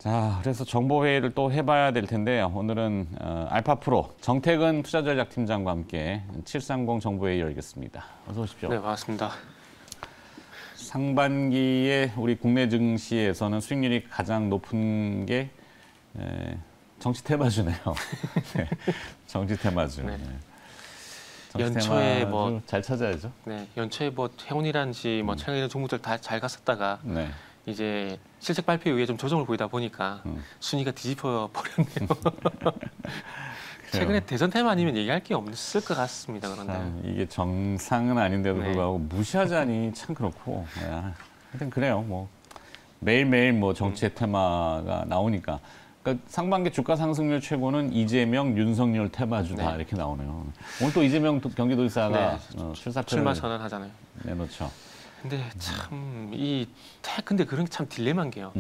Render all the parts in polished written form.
자, 그래서 정보회의를 또 해봐야 될 텐데요. 오늘은 알파프로 정태근 투자전략팀장과 함께 730 정보회의 열겠습니다. 어서 오십시오. 네, 반갑습니다. 상반기에 우리 국내 증시에서는 수익률이 가장 높은 게 정치 테마주네요. 네, 정치 테마주. 네. 정치 연초에 테마주 뭐 잘 찾아야죠. 네, 연초에 뭐 해운이란지 뭐 최근에 종목들 다 잘 갔었다가 네. 이제 실적 발표 이후에 좀 조정을 보이다 보니까 순위가 뒤집어 버렸네요. 최근에 대선 테마 아니면 얘기할 게 없을 것 같습니다. 그런데 이게 정상은 아닌데도 네. 불구하고 무시하자니 참 그렇고, 하여튼 그래요. 뭐 매일매일 뭐 정치의 테마가 나오니까. 그러니까 상반기 주가 상승률 최고는 이재명, 윤석열 테마주다 네. 이렇게 나오네요. 오늘 또 이재명 경기도지사가 출사표를 출마 선언하잖아요. 내놓죠. 근데 참 근데 그런 게 참 딜레마인 게요.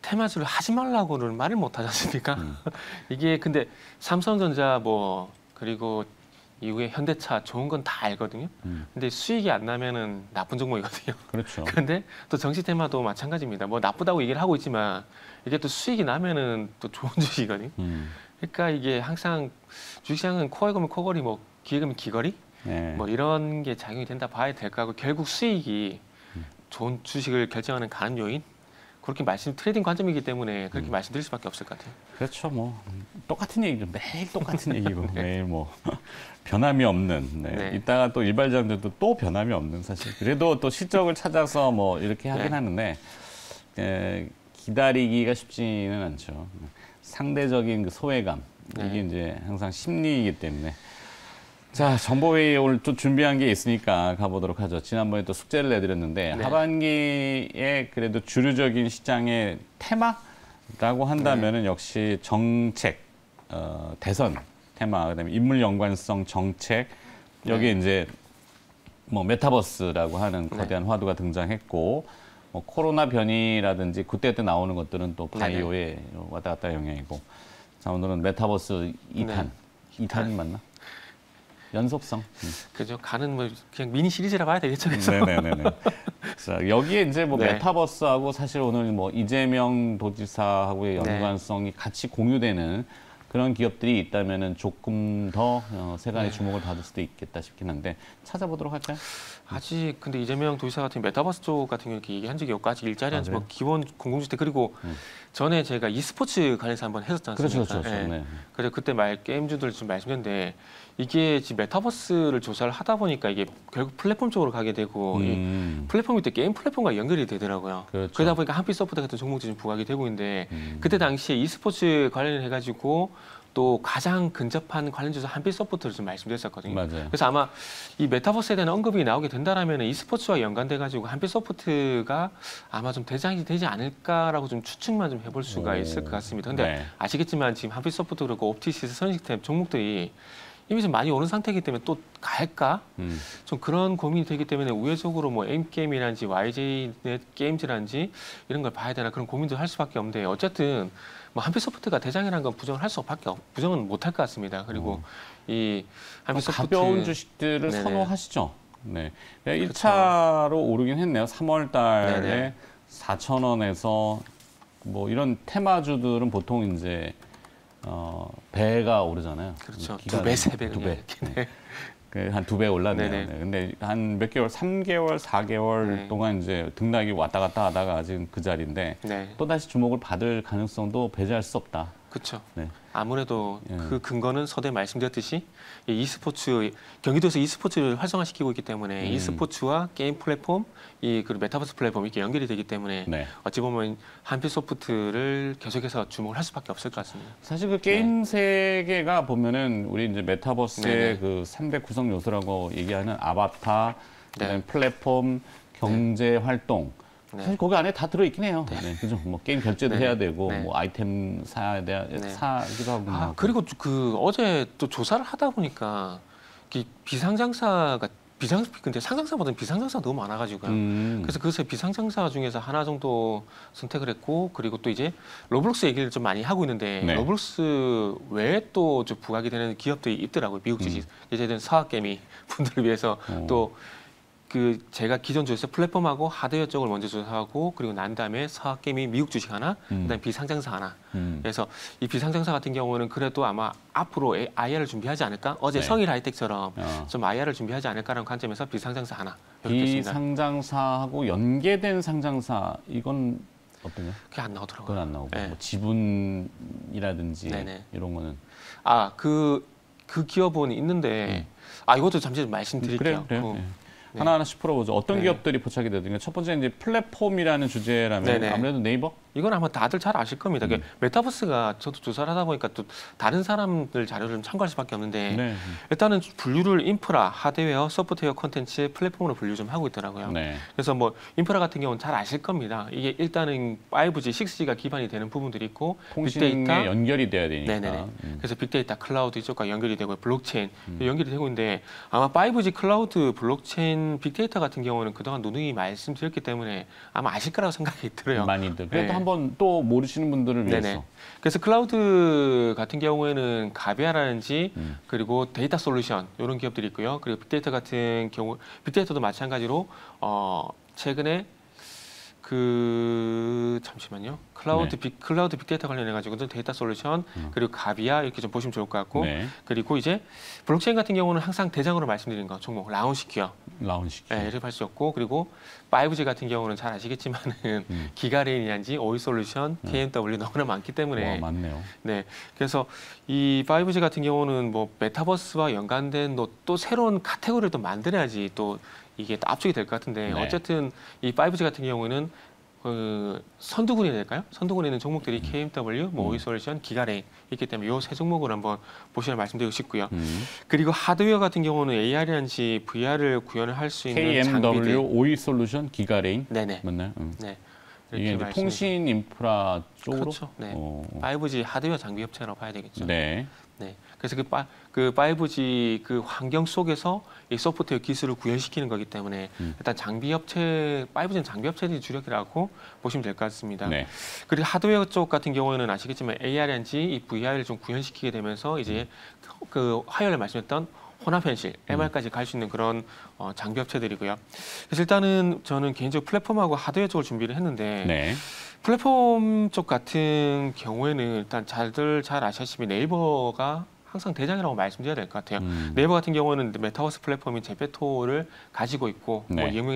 테마주를 하지 말라고는 말을 못 하지 않습니까? 이게 근데 삼성전자 뭐 그리고 이후에 현대차 좋은 건 다 알거든요. 근데 수익이 안 나면은 나쁜 종목이거든요. 그렇죠. 근데 또 정치 테마도 마찬가지입니다. 뭐 나쁘다고 얘기를 하고 있지만 이게 또 수익이 나면은 또 좋은 주식이거든요. 그러니까 이게 항상 주식시장은 코어이면 코걸이, 뭐 기계면 기거리, 네. 뭐 이런 게 작용이 된다 봐야 될 거고, 결국 수익이 좋은 주식을 결정하는 가는 요인, 그렇게 트레이딩 관점이기 때문에 그렇게 말씀드릴 수밖에 없을 것 같아요. 그렇죠. 뭐 똑같은 얘기죠. 매일 똑같은 얘기고 매일 뭐 변함이 없는. 네. 네. 이따가 또 일발장들도 또 변함이 없는 사실. 그래도 또 실적을 찾아서 뭐 이렇게 하긴 하는데 기다리기가 쉽지는 않죠. 상대적인 그 소외감 이게 이제 항상 심리이기 때문에. 자, 정보회의 오늘 또 준비한 게 있으니까 가보도록 하죠. 지난번에 또 숙제를 내드렸는데 하반기에 그래도 주류적인 시장의 테마라고 한다면은 역시 정책, 대선 테마, 그다음에 인물 연관성 정책, 여기에 이제 뭐 메타버스라고 하는 거대한 화두가 등장했고, 뭐 코로나 변이라든지 그때 나오는 것들은 또 바이오의 왔다 갔다 영향이고. 자, 오늘은 메타버스 2탄, 2탄이 맞나? 연속성. 그죠. 가는 뭐 그냥 미니 시리즈라 봐야 되겠죠. 그래서. 네네네. 자, 여기에 이제 뭐 네. 메타버스하고 사실 오늘 뭐 이재명 도지사하고의 연관성이 같이 공유되는 그런 기업들이 있다면은 조금 더 세간의 주목을 받을 수도 있겠다 싶긴 한데 찾아보도록 할까요? 아직 근데 이재명 도지사 같은 메타버스 쪽 같은 경우 이렇게 얘기한 적이 없고, 아직 일자리 한지 뭐 기본 공공주택, 그리고 전에 제가 e스포츠 관련해서 한번 했었지 않습니까? 그렇죠. 네. 그래서 그때 게임주들 좀 말씀드렸는데, 이게 지금 메타버스를 조사를 하다 보니까 이게 결국 플랫폼 쪽으로 가게 되고, 이 플랫폼이 또 게임 플랫폼과 연결이 되더라고요. 그렇죠. 그러다 보니까 한빛소프트 같은 종목들이 좀 부각이 되고 있는데, 그때 당시에 e스포츠 관련해가지고 또 가장 근접한 관련주에서 한빛소프트를 좀 말씀드렸었거든요. 맞아요. 그래서 아마 이 메타버스에 대한 언급이 나오게 된다라면 e스포츠와 연관돼가지고 한빛소프트가 아마 좀 대장이 되지 않을까라고 좀 추측만 좀 해볼 수가 있을 것 같습니다. 근데 아시겠지만 지금 한빛소프트 그리고 옵티시스, 선식템 종목들이 이미 좀 많이 오른 상태이기 때문에 또 갈까? 좀 그런 고민이 되기 때문에 우회적으로 뭐 에임게임이란지 YJ넷 게임즈란지 이런 걸 봐야 되나, 그런 고민도 할 수밖에 없는데, 어쨌든 뭐 한빛소프트가 대장이라는 건 부정은 못할 것 같습니다. 그리고 이 한빛소프트 가벼운 주식들을 선호하시죠. 네. 1차로 오르긴 했네요. 3월 달에 4,000원에서 뭐 이런 테마주들은 보통 이제 배가 오르잖아요. 그렇죠. 2배, 3배. 2배. 한 2배 올랐네요. 근데 한 몇 개월, 3개월, 4개월 동안 이제 등락이 왔다 갔다 하다가 아직 그 자리인데 또다시 주목을 받을 가능성도 배제할 수 없다. 그렇죠. 아무래도 그 근거는 서두에 말씀드렸듯이 e스포츠, 경기도에서 e스포츠를 활성화시키고 있기 때문에 e스포츠와 게임 플랫폼, 그리고 메타버스 플랫폼이 이렇게 연결이 되기 때문에 어찌 보면 한빛소프트를 계속해서 주목을 할 수밖에 없을 것 같습니다. 사실 그 게임 세계가 보면은 우리 이제 메타버스의 그 3대 구성 요소라고 얘기하는 아바타, 그다음에 플랫폼, 경제 활동. 사실 거기 안에 다 들어있긴 해요. 그죠? 뭐 게임 결제도 해야 되고, 뭐 아이템 사기도 하고. 그리고 어제 또 조사를 하다 보니까 근데 상장사보다는 비상장사가 너무 많아가지고요. 그래서 그래서 비상장사 중에서 하나 정도 선택을 했고, 그리고 또 이제 로블록스 얘기를 좀 많이 하고 있는데 로블록스 외에 또 좀 부각이 되는 기업들이 있더라고요. 미국 주식 예전에 사학개미 분들을 위해서 또 제가 기존 주식에서 플랫폼하고 하드웨어 쪽을 먼저 조사하고 그리고 난 다음에 서학개미 미국 주식 하나, 그다음에 비상장사 하나. 그래서 이 비상장사 같은 경우는 그래도 아마 앞으로 IR을 준비하지 않을까? 어제 네. 성일 하이텍처럼 좀 IR을 준비하지 않을까라는 관점에서 비상장사 하나. 이렇게 있습니다. 비상장사하고 연계된 상장사 이건 어떤가요? 그게 안 나오더라고요. 그건 안 나오고 네. 뭐 지분이라든지 네네. 이런 거는 그 기업은 있는데 이것도 잠시 좀 말씀드릴게요. 그래요. 네. 네. 하나하나씩 풀어보죠. 어떤 네. 기업들이 포착이 되든가. 첫 번째 이제 플랫폼이라는 주제라면 네네. 아무래도 네이버? 이건 아마 다들 잘 아실 겁니다. 메타버스가 저도 조사를 하다 보니까 또 다른 사람들 자료를 좀 참고할 수밖에 없는데 네. 일단은 분류를 인프라, 하드웨어, 소프트웨어 콘텐츠, 플랫폼으로 분류 좀 하고 있더라고요. 네. 그래서 뭐 인프라 같은 경우는 잘 아실 겁니다. 이게 일단은 5G, 6G가 기반이 되는 부분들이 있고 통신에 빅데이터, 연결이 돼야 되니까. 네네네. 그래서 빅데이터, 클라우드 이쪽과 연결이 되고 블록체인 연결이 되고 있는데 아마 5G, 클라우드, 블록체인, 빅데이터 같은 경우는 그동안 누누이 말씀드렸기 때문에 아마 아실 거라고 생각이 들어요. 많이들. 그래도 네. 한번 또 모르시는 분들을 위해서. 네네. 그래서 클라우드 같은 경우에는 가비아라든지 그리고 데이터 솔루션 이런 기업들이 있고요. 그리고 빅데이터 같은 경우 빅데이터도 마찬가지로 최근에 잠시만요. 클라우드 빅데이터 관련해 가지고도 데이터 솔루션 그리고 가비아 이렇게 좀 보시면 좋을 것 같고 네. 그리고 이제 블록체인 같은 경우는 항상 대장으로 말씀드린 거 종목 라운시큐어 라운시큐. 네, 이렇게 할 수 없고 그리고 5G 같은 경우는 잘 아시겠지만은 기가레인이란지 오이솔루션, KMW 너무나 많기 때문에 와, 많네요. 네, 그래서 이 5G 같은 경우는 뭐 메타버스와 연관된 또 새로운 카테고리를 또 만들어야지 또 이게 또 압축이 될 것 같은데 네. 어쨌든 이 5G 같은 경우는 선두군이 될까요? 선두군에 있는 종목들이 KMW, 뭐 오이솔루션, 기가레인 있기 때문에 이 세 종목을 한번 보시면 말씀드리고 싶고요. 그리고 하드웨어 같은 경우는 AR이란지 VR을 구현을 할 수 있는 KMW, 장비들. 오이솔루션, 기가레인 네네. 맞나요? 네. 이게 이제 통신 인프라 쪽으로. 그렇죠. 네. 5G 하드웨어 장비 업체라고 봐야 되겠죠. 네. 네. 그래서 그 5G 그 환경 속에서 이 소프트웨어 기술을 구현시키는 거기 때문에 일단 장비 업체, 5G는 장비 업체들이 주력이라고 보시면 될 것 같습니다. 네. 그리고 하드웨어 쪽 같은 경우에는 아시겠지만 AR인지 이 VR을 좀 구현시키게 되면서 이제 그 화요일에 말씀했던 혼합 현실, MR까지 갈 수 있는 그런 장비 업체들이고요. 그래서 일단은 저는 개인적으로 플랫폼하고 하드웨어 쪽을 준비를 했는데 네. 플랫폼 쪽 같은 경우에는 일단 잘 아시다시피 네이버가 항상 대장이라고 말씀드려야 될 것 같아요. 네이버 같은 경우는 메타버스 플랫폼인 제페토를 가지고 있고 네. 뭐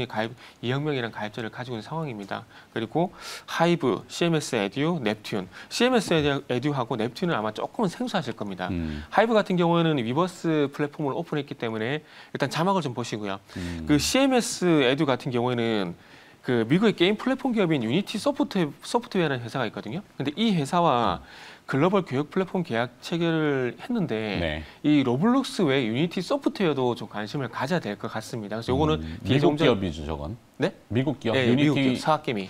이혁명이라는 가입자를 가지고 있는 상황입니다. 그리고 하이브, CMS 에듀, 넵튠. CMS 에듀하고 넵튠은 아마 조금은 생소하실 겁니다. 하이브 같은 경우에는 위버스 플랫폼을 오픈했기 때문에 일단 자막을 좀 보시고요. 그 CMS 에듀 같은 경우에는 그 미국의 게임 플랫폼 기업인 유니티 소프트웨어라는 회사가 있거든요. 근데 이 회사와 글로벌 교육 플랫폼 계약 체결을 했는데 네. 이 로블록스 외 유니티 소프트웨어도 좀 관심을 가져야 될 것 같습니다. 그래서 요거는 미국 기업이죠, 저건. 네? 미국 기업. 네, 미국 기업 사학개미.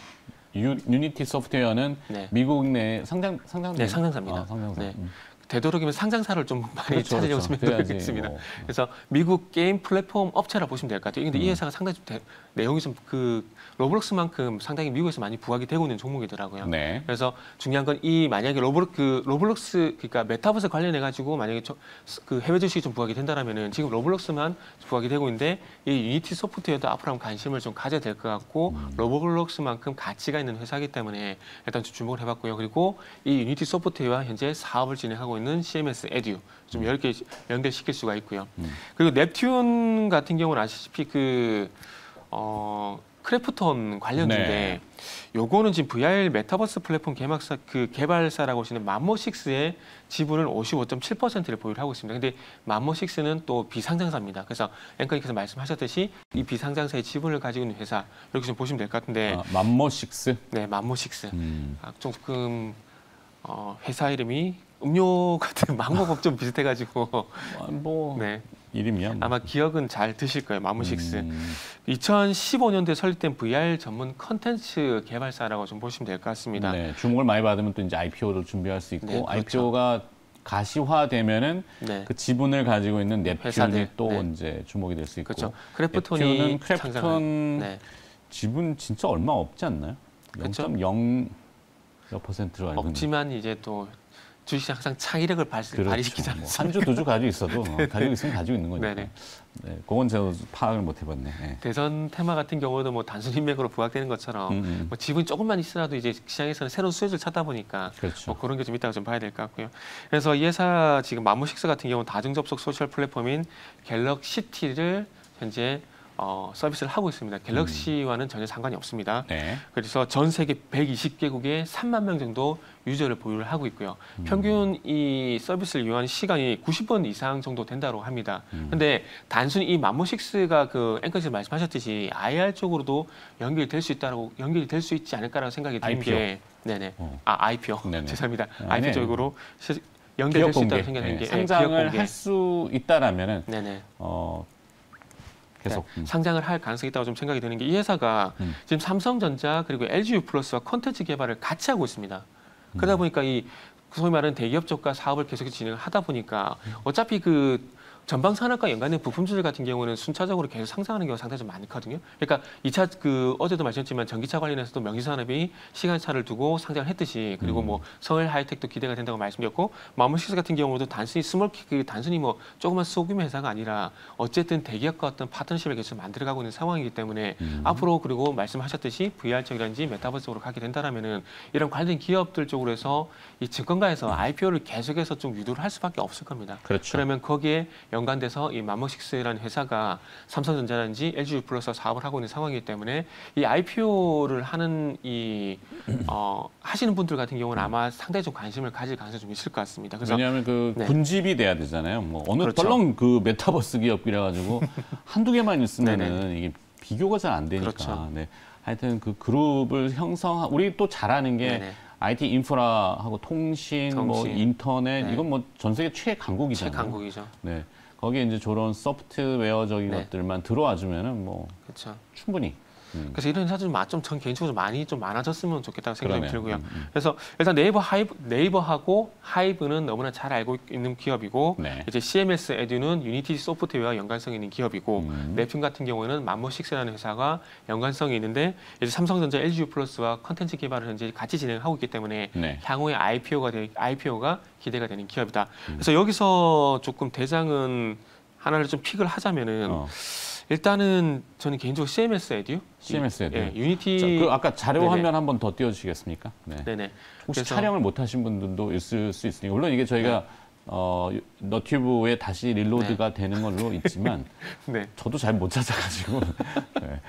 유니티 소프트웨어는 네. 미국 내 상장사. 네, 상장사입니다. 상장사. 네. 되도록이면 상장사를 좀 많이 그렇죠, 찾아줬으면 그렇죠. 좋겠습니다. 뭐. 그래서 미국 게임 플랫폼 업체라 보시면 될 것 같아요. 근데 이 회사가 상당히 좀 내용이 좀 그 로블록스만큼 상당히 미국에서 많이 부각이 되고 있는 종목이더라고요. 네. 그래서 중요한 건 이 만약에 로블록스 그러니까 메타버스 관련해 가지고 만약에 그 해외 주식이 좀 부각이 된다라면은 지금 로블록스만 부각이 되고 있는데 이 유니티 소프트웨어도 앞으로 한번 관심을 좀 가져야 될 것 같고 로블록스만큼 가치가 있는 회사이기 때문에 일단 좀 주목을 해봤고요. 그리고 이 유니티 소프트웨어와 현재 사업을 진행하고 있는 CMS 에듀 좀 이렇게 연결시킬 수가 있고요. 그리고 넵튠 같은 경우는 아시다시피 크래프톤 관련주인데 네. 요거는 지금 VR 메타버스 플랫폼 개발사라고 하시는 맘모6의 지분을 55.7%를 보유를 하고 있습니다. 근데 맘모6는 또 비상장사입니다. 그래서 앵커님께서 말씀하셨듯이 이 비상장사의 지분을 가지고 있는 회사 이렇게 좀 보시면 될 것 같은데 맘모6. 네, 맘모6. 조금 회사 이름이 음료 같은 망고법 좀 비슷해가지고 뭐 네. 이름이야. 뭐. 아마 기억은 잘 드실 거예요. 맘모6. 2015년도에 설립된 VR 전문 컨텐츠 개발사라고 좀 보시면 될 것 같습니다. 네, 주목을 많이 받으면 또 이제 IPO를 준비할 수 있고 네, 그렇죠. IPO가 가시화되면은 네. 그 지분을 가지고 있는 넵튠이 회사들, 또 네. 이제 주목이 될 수 있고. 그렇죠. 넵튠은 크래프톤 창작한, 네. 지분 진짜 얼마 없지 않나요? 그렇죠. 0.0 몇 %로 알고 있는데. 없지만 이제 또 주식시장 항상 창의력을 발휘시키지 뭐 않습니까? 한 주, 두 주 가지고 있어도 가지고 있으면 가지고 있는 거니까. 네네. 네, 그건 제가 파악을 못 해봤네. 네. 대선 테마 같은 경우도 뭐 단순 인맥으로 부각되는 것처럼 뭐 지분이 조금만 있어도 이제 시장에서는 새로운 수혜주를 찾다 보니까 그렇죠. 뭐 그런 게 좀 있다고 좀 봐야 될 것 같고요. 그래서 이 회사 지금 맘모식스 같은 경우는 다중 접속 소셜 플랫폼인 갤럭시티를 현재 서비스를 하고 있습니다. 갤럭시와는 전혀 상관이 없습니다. 네. 그래서 전 세계 120개국에 3만 명 정도 유저를 보유를 하고 있고요. 평균 이 서비스를 이용하는 시간이 90분 이상 정도 된다고 합니다. 그런데 단순히 이 맘모식스가 그 앵커께서 말씀하셨듯이 IR 쪽으로도 연결될 수 있지 않을까라는 생각이 드는 IPO. 게 네네. IPO. 네네. 죄송합니다. 아니, IPO 쪽으로 연결될 수 있다고 생각하는 게 상장을 할 수 있다라면은 네네. 계속 상장을 할 가능성이 있다고 좀 생각이 드는 게 이 회사가 지금 삼성전자 그리고 LGU 플러스와 콘텐츠 개발을 같이 하고 있습니다. 그러다 보니까 이 소위 말하는 대기업 쪽과 사업을 계속 진행을 하다 보니까 어차피 그 전방 산업과 연관된 부품주들 같은 경우는 순차적으로 계속 상승하는 경우가 상당히 좀 많거든요. 그러니까 2차 그 어제도 말씀드렸지만 전기차 관련해서도 명기산업이 시간차를 두고 상장을 했듯이 그리고 뭐 성일 하이텍도 기대가 된다고 말씀드렸고 마무시스 같은 경우도 단순히 단순히 뭐 조그만 소규모 회사가 아니라 어쨌든 대기업과 어떤 파트너십을 계속 만들어가고 있는 상황이기 때문에 앞으로 그리고 말씀하셨듯이 VR 쪽이라든지 메타버스 쪽으로 가게 된다라면은 이런 관련 기업들 쪽으로 해서 이 증권가에서 IPO를 계속해서 좀 유도를 할 수밖에 없을 겁니다. 그렇죠. 그러면 거기에 연관돼서 이 맘모식스라는 회사가 삼성전자라든지 LG 플러스와 사업을 하고 있는 상황이기 때문에 이 IPO를 하는 하시는 분들 같은 경우는 아마 상당히 좀 관심을 가질 가능성이 좀 있을 것 같습니다. 그래서 왜냐하면 그 네. 군집이 돼야 되잖아요. 뭐 어느 그렇죠. 썰렁 그 메타버스 기업이라 가지고 한두 개만 있으면은 이게 비교가 잘 안 되니까. 그렇죠. 네. 하여튼 그 그룹을 우리 또 잘하는 게 네네. IT 인프라하고 통신, 뭐 인터넷 네. 이건 뭐 전 세계 최강국이잖아요. 최강국이죠. 네. 거기에 이제 저런 소프트웨어적인 네. 것들만 들어와 주면은 뭐 그렇죠. 충분히. 그래서 이런 회사들이 전 개인적으로 많이 좀 많아졌으면 좋겠다는 생각이 그러네요. 들고요. 그래서 일단 네이버하고 하이브는 너무나 잘 알고 있는 기업이고 네. 이제 CMS 에듀는 유니티 소프트웨어와 연관성이 있는 기업이고 랩핀 같은 경우에는 맘모식스라는 회사가 연관성이 있는데 이제 삼성전자, LGU 플러스와 컨텐츠 개발을 현재 같이 진행하고 있기 때문에 네. 향후에 IPO가 기대가 되는 기업이다. 그래서 여기서 조금 대장은 하나를 좀 픽을 하자면은. 일단은 저는 개인적으로 CMS 에듀, 예, 유니티. 자, 그 아까 자료 네네. 화면 한번 더 띄워주시겠습니까? 네. 네네. 혹시 그래서- 촬영을 못 하신 분들도 있을 수 있으니까 물론 이게 저희가 너튜브에 다시 릴로드가 되는 걸로 있지만 네. 저도 잘 못 찾아가지고. 네.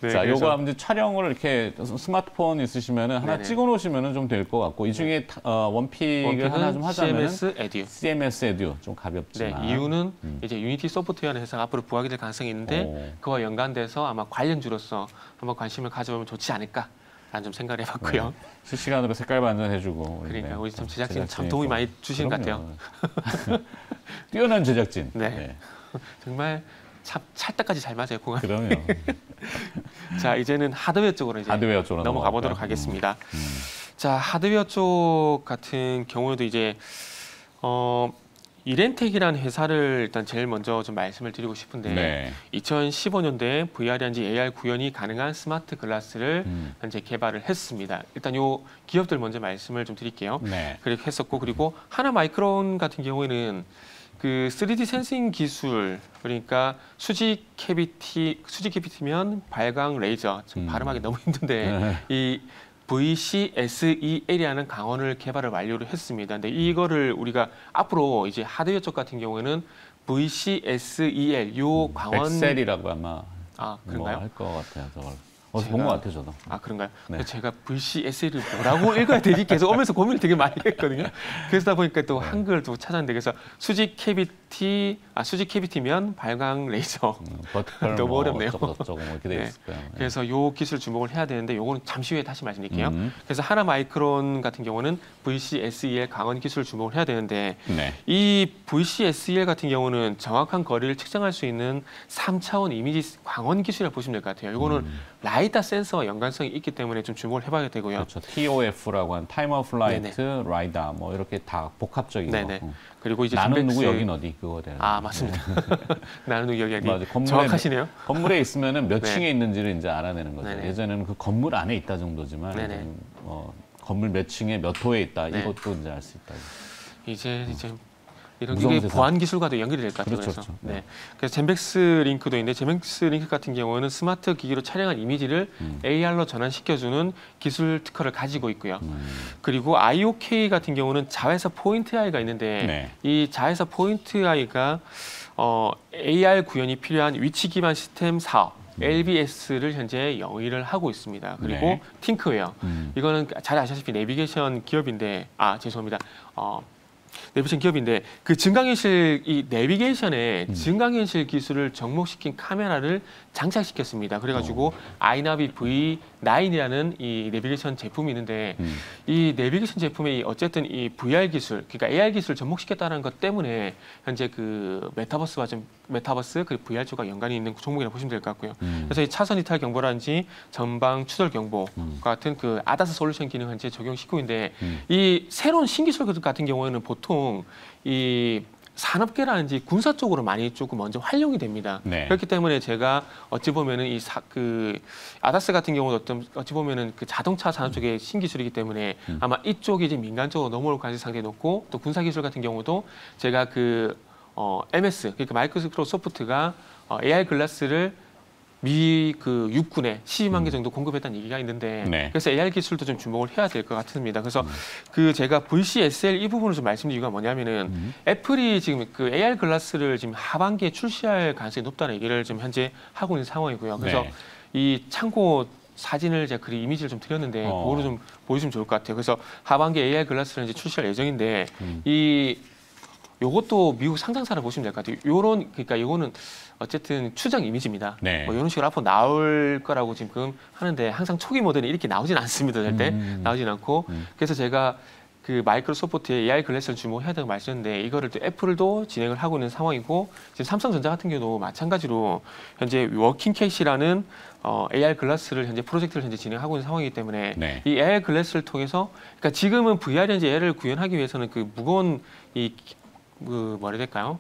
네, 자, 그래서- 요거 이제 촬영을 이렇게 스마트폰 있으시면은 하나 네네. 찍어 놓으시면은 좀 될 것 같고 이 중에 원픽을 하나 좀 하자면은 CMS 에듀. CMS 에듀 좀 네, 가볍지만. 이유는 이제 유니티 소프트웨어라는 회사가 앞으로 부각이 될 가능성이 있는데 오. 그와 연관돼서 아마 관련주로서 한번 관심을 가져보면 좋지 않을까라는 좀 생각을 해봤고요. 네. 실시간으로 색깔 반전해주고. 그러니까 네. 우리 참 제작진 참 제작진이 도움이 또- 많이 주시는 것 같아요. 그럼요. 뛰어난 제작진. 네. 정말 찰떡까지 잘 맞아요, 공항. 그럼요. 자, 이제는 하드웨어 쪽으로 이제 하드웨어 쪽으로 넘어가 보도록 넘어갈까요? 하겠습니다. 자, 하드웨어 쪽 같은 경우에도 이제 이렌텍이라는 회사를 일단 제일 먼저 좀 말씀을 드리고 싶은데 네. 2015년도에 VR이란지 AR 구현이 가능한 스마트 글라스를 현재 개발을 했습니다. 일단 요 기업들 먼저 말씀을 좀 드릴게요. 네. 그렇게 했었고 그리고 하나 마이크론 같은 경우에는 그 3D 센싱 기술 그러니까 수직 캐비티면 발광 레이저 좀 발음하기 너무 힘든데 이 VCSEL이라는 강원을 개발을 완료를 했습니다. 근데 이거를 우리가 앞으로 이제 하드웨어 쪽 같은 경우에는 VCSEL 요 강원 엑셀이라고 아마 그런가요? 할 것 같아요. 저걸 어디서 본 것 같아요, 저도. 그런가요? 네. 제가 VCS를 뭐라고 읽어야 되지? 계속 오면서 고민을 되게 많이 했거든요. 그러다 보니까 또 한글도 찾았는데 그래서 수직 캐비티면 발광 레이저. 버티컬 너무 어렵네요. 어쩌고 뭐 이렇게 돼 네. 있을 거예요. 네. 그래서 요 기술 주목을 해야 되는데 요거는 잠시 후에 다시 말씀드릴게요. 그래서 하나 마이크론 같은 경우는 VCSEL 강원 기술 주목을 해야 되는데 네. 이 VCSEL 같은 경우는 정확한 거리를 측정할 수 있는 3차원 이미지 광원 기술이라고 보시면 될 것 같아요. 이거는 라이다 센서와 연관성이 있기 때문에 좀 주목을 해봐야 되고요. 그렇죠. TOF라고 한 타임 오브 라이트, 라이다 뭐 이렇게 다 복합적인 네네. 거. 그리고 이제 나는 누구 줌백스- 여긴 어디 그거 되는. 맞습니다. 나는 누구 여기 맞아. 건물에 정확하시네요. 건물에 있으면은 몇 네. 층에 있는지를 이제 알아내는 거죠. 네네. 예전에는 그 건물 안에 있다 정도지만 네네. 이제는, 건물 몇 층에 몇 호에 있다 네. 이것도 이제 알 수 있다. 이제 이런 무서운 게 세상. 보안 기술과도 연결이 될 것 같아요. 그렇죠, 그래서 그렇죠. 네. 그래서 젠백스 링크도 있는데 젠백스 링크 같은 경우는 스마트 기기로 촬영한 이미지를 AR로 전환시켜주는 기술 특허를 가지고 있고요. 그리고 IOK 같은 경우는 자회사 포인트 AI가 있는데 네. 이 자회사 포인트 AI가 AR 구현이 필요한 위치 기반 시스템 사업 LBS를 현재 영위를 하고 있습니다. 그리고 네. 팅크웨어 이거는 잘 아시다시피 내비게이션 기업인데 죄송합니다. 내비게이션 기업인데 그 증강현실 이 내비게이션에 증강현실 기술을 접목시킨 카메라를 장착시켰습니다. 그래가지고 아이나비 V9이라는 이 내비게이션 제품이 있는데 이 내비게이션 제품에 어쨌든 이 VR 기술, 그러니까 AR 기술을 접목시켰다는 것 때문에 현재 그 메타버스 그 VR 쪽과 연관이 있는 종목이라고 보시면 될 것 같고요. 그래서 이 차선 이탈 경보라든지 전방 추돌 경보 같은 그 아다스 솔루션 기능 현재 적용시키고 있는데 이 새로운 신기술 같은 경우에는 보통 이 산업계라든지 군사 쪽으로 많이 조금 먼저 활용이 됩니다. 네. 그렇기 때문에 제가 어찌 보면은 그 아다스 같은 경우도 어찌 보면은 그 자동차 산업 쪽의 신기술이기 때문에 아마 이쪽이 이제 민간 쪽으로 넘어올 가능성이 상당히 높고 또 군사 기술 같은 경우도 제가 그 MS 그러니까 마이크로소프트가 AR 글라스를 미 그 육군에 12만 개 정도 공급했다는 얘기가 있는데 네. 그래서 AR 기술도 좀 주목을 해야 될 것 같습니다. 그래서 그 제가 VCSL 이 부분을 좀 말씀드린 이유가 뭐냐면은 애플이 지금 그 AR 글라스를 지금 하반기에 출시할 가능성이 높다는 얘기를 지금 현재 하고 있는 상황이고요. 그래서 네. 이 참고 사진을 제가 그 이미지를 좀 드렸는데 그거를 좀 보여주시면 좋을 것 같아요. 그래서 하반기에 AR 글라스를 이제 출시할 예정인데 요것도 미국 상장사를 보시면 될 것 같아요. 그러니까 요거는 어쨌든 추정 이미지입니다. 네. 뭐 이런 식으로 앞으로 나올 거라고 지금 하는데 항상 초기 모델이 이렇게 나오진 않습니다. 절대 나오진 않고 그래서 제가 그 마이크로소프트의 AR 글래스를 주목해야 된다고 말씀드렸는데 이거를 또 애플도 진행을 하고 있는 상황이고 지금 삼성전자 같은 경우도 마찬가지로 현재 워킹 캐시라는 AR 글라스를 현재 프로젝트를 현재 진행하고 있는 상황이기 때문에 네. 이 AR 글래스를 통해서 그러니까 지금은 VR 현재 AR을 구현하기 위해서는 그 무거운 그 뭐라 해야 될까요?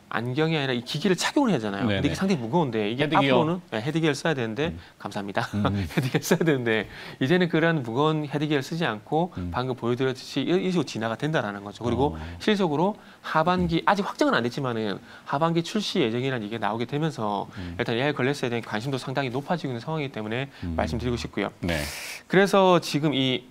안경이 아니라 이 기기를 착용을 해야 하잖아요. 네네. 근데 이게 상당히 무거운데 이게 헤드기어. 앞으로는 헤드기어를 써야 되는데 감사합니다. 헤드기어를 써야 되는데 이제는 그런 무거운 헤드기어를 쓰지 않고 방금 보여드렸듯이 이런 식으로 진화가 된다라는 거죠. 그리고 실질적으로 하반기 아직 확정은 안 됐지만은 하반기 출시 예정이라는 얘기가 나오게 되면서 일단 AR 글래스에 대한 관심도 상당히 높아지고 있는 상황이기 때문에 말씀드리고 싶고요. 네. 그래서 지금 이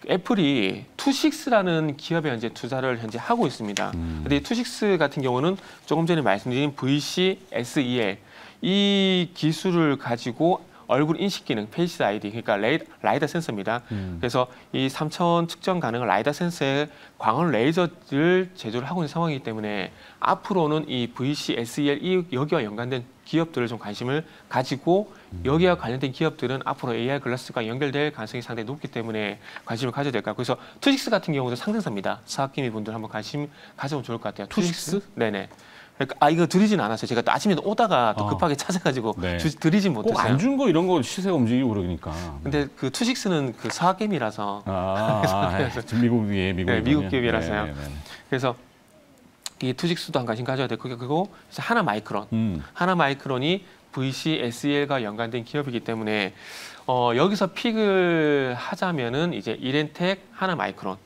애플이 투식스라는 기업에 현재 투자를 현재 하고 있습니다. 근데 이 투식스 같은 경우는 조금 전에 말씀드린 VCSEL 이 기술을 가지고 얼굴 인식 기능, 페이스 아이디, 그러니까 라이다 센서입니다. 그래서 이 3차원 측정 가능한 라이다 센서에 광원 레이저를 제조를 하고 있는 상황이기 때문에 앞으로는 이 VCSEL 여기와 연관된 기업들을 좀 관심을 가지고 여기와 관련된 기업들은 앞으로 AR 글라스가 연결될 가능성이 상당히 높기 때문에 관심을 가져야 될 것 같고 그래서 투식스 같은 경우도 상장사입니다. 사학기미 분들 한번 관심 가져보면 좋을 것 같아요. 투식스? 네네. 그러니까 이거 드리진 않았어요. 제가 또 아침에 오다가 또 급하게 찾아가지고 네. 드리진 꼭 못했어요. 안 준 거 이런 거 시세가 움직이고 그러니까. 근데 그 투식스는 그 사학게임이라서 미국 기업이라서요. 네. 그래서 이 투식스도 한 관심 가져야 되고 그리고 하나 마이크론, 하나 마이크론이 VCSEL과 연관된 기업이기 때문에 여기서 픽을 하자면은 이제 이렌텍, 하나 마이크론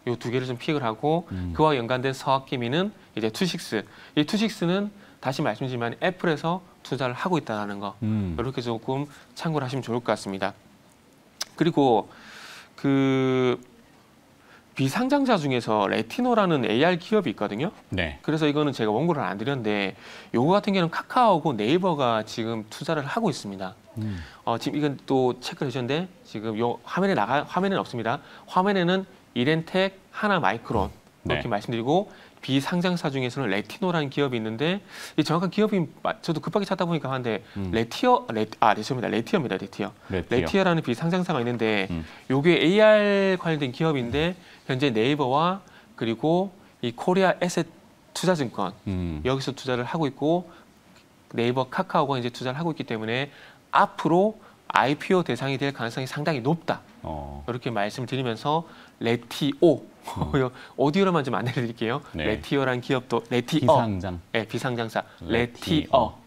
요 두 개를 좀 픽을 하고 그와 연관된 서학기미는 이제 투식스. 이 투식스는 다시 말씀드리지만 애플에서 투자를 하고 있다는 거 이렇게 조금 참고를 하시면 좋을 것 같습니다. 그리고 그 비상장사 중에서 레티노라는 AR 기업이 있거든요. 네. 그래서 이거는 제가 원고를 안 드렸는데 요거 같은 경우는 카카오고 네이버가 지금 투자를 하고 있습니다. 지금 이건 또 체크를 해주셨는데 지금 요 화면에는 없습니다. 화면에는 이렌텍, 하나 마이크론 이렇게 네. 말씀드리고 비상장사 중에서는 레티노라는 기업이 있는데 이 정확한 기업이 저도 급하게 찾다 보니까 하는데 죄송합니다. 레티어입니다. 레티어라는 비상장사가 있는데 요게 AR 관련된 기업인데 현재 네이버와 그리고 이 코리아 에셋 투자증권 여기서 투자를 하고 있고 네이버, 카카오가 이제 투자를 하고 있기 때문에 앞으로 IPO 대상이 될 가능성이 상당히 높다. 이렇게 말씀드리면서 레티오 오디오로만 좀 안내를 드릴게요. 네. 레티어라는 기업도 비상장. 네, 비상장사 레티어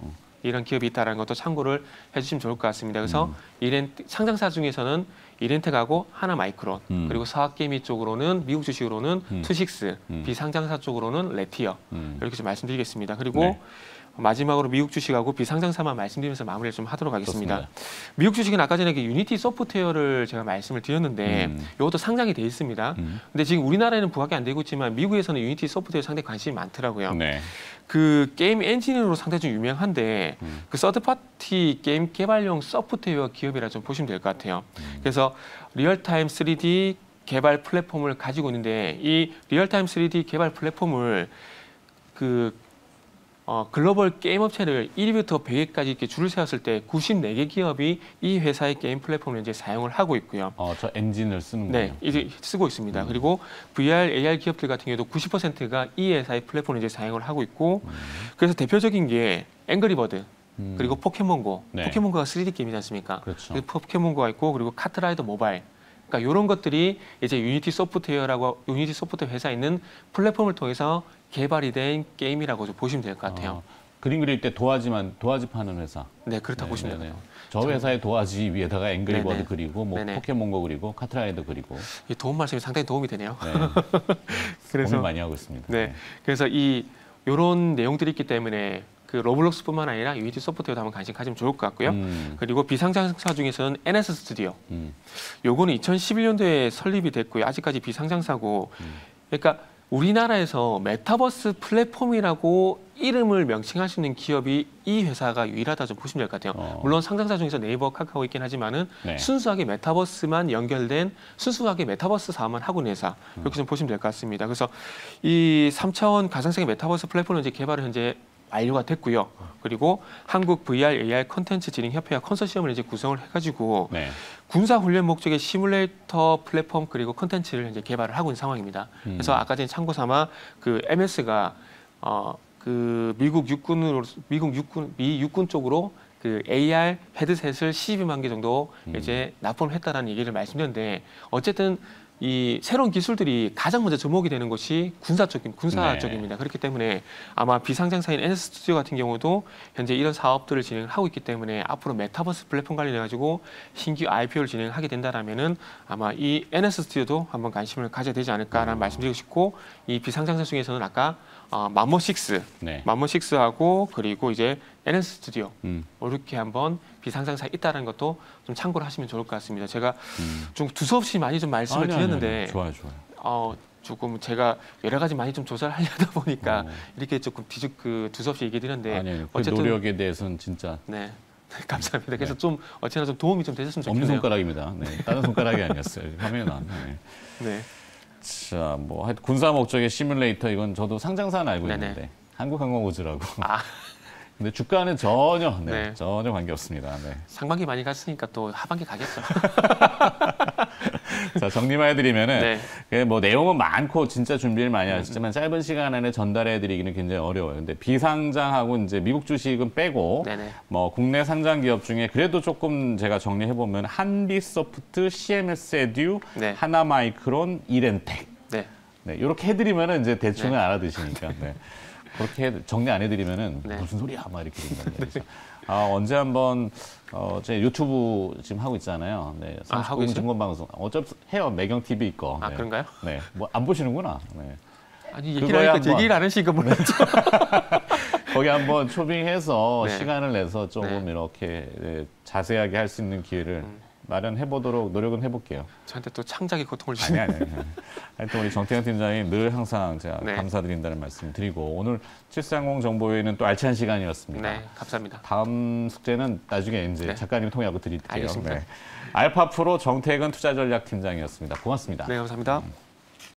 이런 기업이 있다는 것도 참고를 해주시면 좋을 것 같습니다. 그래서 이런 상장사 중에서는 이렌텍하고 하나마이크론, 그리고 서학개미 쪽으로는 미국 주식으로는 투식스, 비상장사 쪽으로는 레티어 이렇게 좀 말씀드리겠습니다. 그리고 네. 마지막으로 미국 주식하고 비상장사만 말씀드리면서 마무리를 좀 하도록 하겠습니다. 좋습니다. 미국 주식은 아까 전에 유니티 소프트웨어를 제가 말씀을 드렸는데 이것도 상장이 돼 있습니다. 근데 지금 우리나라에는 부각이 안 되고 있지만 미국에서는 유니티 소프트웨어 상당히 관심이 많더라고요. 네. 그 게임 엔진으로 상당히 좀 유명한데 그 서드파티 게임 개발용 소프트웨어 기업이라 좀 보시면 될 것 같아요. 그래서 리얼타임 3D 개발 플랫폼을 가지고 있는데 이 리얼타임 3D 개발 플랫폼을 글로벌 게임 업체를 1위부터 100위까지 이렇게 줄을 세웠을 때 94개 기업이 이 회사의 게임 플랫폼을 이제 사용을 하고 있고요. 저 엔진을 쓰는군요. 네, 이제 쓰고 있습니다. 그리고 VR, AR 기업들 같은 경우도 90%가 이 회사의 플랫폼을 이제 사용을 하고 있고, 그래서 대표적인 게 앵그리버드, 그리고 포켓몬고. 네. 포켓몬고가 3D 게임이지 않습니까? 그렇죠. 그래서 포켓몬고가 있고, 그리고 카트라이더 모바일. 그러니까 이런 것들이 이제 유니티 소프트웨어 회사에 있는 플랫폼을 통해서 개발이 된 게임이라고 좀 보시면 될 것 같아요. 그림 그릴 때 도화지 파는 회사. 네, 그렇다고 보시면 네네. 됩니다. 저 회사의 도화지 위에다가 앵그리버드 네네. 그리고 뭐 네네. 포켓몬고 그리고 카트라이더 그리고. 이 도움 말씀이 상당히 도움이 되네요. 네. 그래서 고민 많이 하고 있습니다. 네, 그래서 이런 내용들이 있기 때문에 그 로블록스뿐만 아니라 유니티 소프트웨어도 한번 관심 가지면 좋을 것 같고요. 그리고 비상장사 중에서는 NS 스튜디오. 요거는 2011년도에 설립이 됐고요. 아직까지 비상장사고. 그러니까 우리나라에서 메타버스 플랫폼이라고 이름을 명칭할 수 있는 기업이 이 회사가 유일하다 좀 보시면 될 것 같아요. 물론 상장사 중에서 네이버, 카카오 있긴 하지만은 네. 순수하게 메타버스만 연결된 순수하게 메타버스 사업만 하고 있는 회사 이렇게 좀 보시면 될 것 같습니다. 그래서 이 3차원 가상세계 메타버스 플랫폼은 이제 개발을 현재 완료가 됐고요. 그리고 한국 VR, AR 콘텐츠 진흥 협회와 컨소시엄을 이제 구성을 해가지고 네. 군사 훈련 목적의 시뮬레이터 플랫폼 그리고 콘텐츠를 이제 개발을 하고 있는 상황입니다. 그래서 아까 전에 참고 삼아 그 MS가 미 육군 쪽으로 그 AR 헤드셋을 12만 개 정도 이제 납품을 했다라는 얘기를 말씀드렸는데 어쨌든 이 새로운 기술들이 가장 먼저 접목이 되는 것이 군사 쪽입니다. 그렇기 때문에 아마 비상장사인 NS 스튜디오 같은 경우도 현재 이런 사업들을 진행을 하고 있기 때문에 앞으로 메타버스 플랫폼 관련해 가지고 신규 IPO를 진행하게 된다라면은 아마 이 NS 스튜디오도 한번 관심을 가져야 되지 않을까라는 말씀드리고 싶고 이 비상장사 중에서는 아까 맘모6, 네. 맘모6하고 그리고 이제 NS 스튜디오 이렇게 한번 비상장사에 있다는 것도 좀 참고를 하시면 좋을 것 같습니다. 제가 좀 두서없이 많이 좀 말씀을 드렸는데 좋아요. 조금 제가 여러 가지 많이 좀 조사를 하려다 보니까 이렇게 조금 두서없이 얘기 드렸는데 아니요. 그 어쨌든 노력에 대해서는 진짜 네. 감사합니다. 그래서 좀 어쨌거나 좀 도움이 좀 되셨으면 좋겠네요. 없는 손가락입니다. 네. 다른 손가락이 아니었어요. 화면에 나왔네. 네. 자, 뭐 하여튼 군사 목적의 시뮬레이터 이건 저도 상장사는 알고 네네. 있는데 한국항공우주라고. 아, 근데 주가는 전혀 네. 전혀 관계 없습니다. 네. 상반기 많이 갔으니까 또 하반기 가겠죠. 자, 정리만 해드리면은 네. 뭐 내용은 많고 진짜 준비를 많이 하시지만 짧은 시간 안에 전달해드리기는 굉장히 어려워요. 근데 비상장하고 이제 미국 주식은 빼고 네네. 뭐 국내 상장 기업 중에 그래도 조금 제가 정리해 보면 한비소프트, CMS 에듀, 네. 하나마이크론, 이렌텍. 네. 네, 이렇게 해드리면은 이제 대충은 네. 알아두시니까. 네. 그렇게 정리 안 해드리면은 네. 무슨 소리야, 막 이렇게 된단 말이죠. 언제 한번 제 유튜브 지금 하고 있잖아요. 네, 하고 39분 있어요? 증권 방송. 어차피 해요, 매경 TV 있고. 아, 네. 그런가요? 네, 뭐 안 보시는구나. 네. 아니 그거야 얘기를 안 하시니까 몰랐죠. 거기 한번 초빙해서 네. 시간을 내서 조금 네. 이렇게 자세하게 할 수 있는 기회를 마련해 보도록 노력은 해볼게요. 저한테 또 창작의 고통을 주시네. 아니. 하여튼 우리 정태현 팀장이 늘 항상 제가 네. 감사드린다는 말씀 드리고 오늘 730 정보회의는 또 알찬 시간이었습니다. 네, 감사합니다. 다음 숙제는 나중에 이제 네. 작가님 통해하고 드릴게요. 알겠습니다. 알파 프로 정태근 투자전략팀장이었습니다. 고맙습니다. 네, 감사합니다.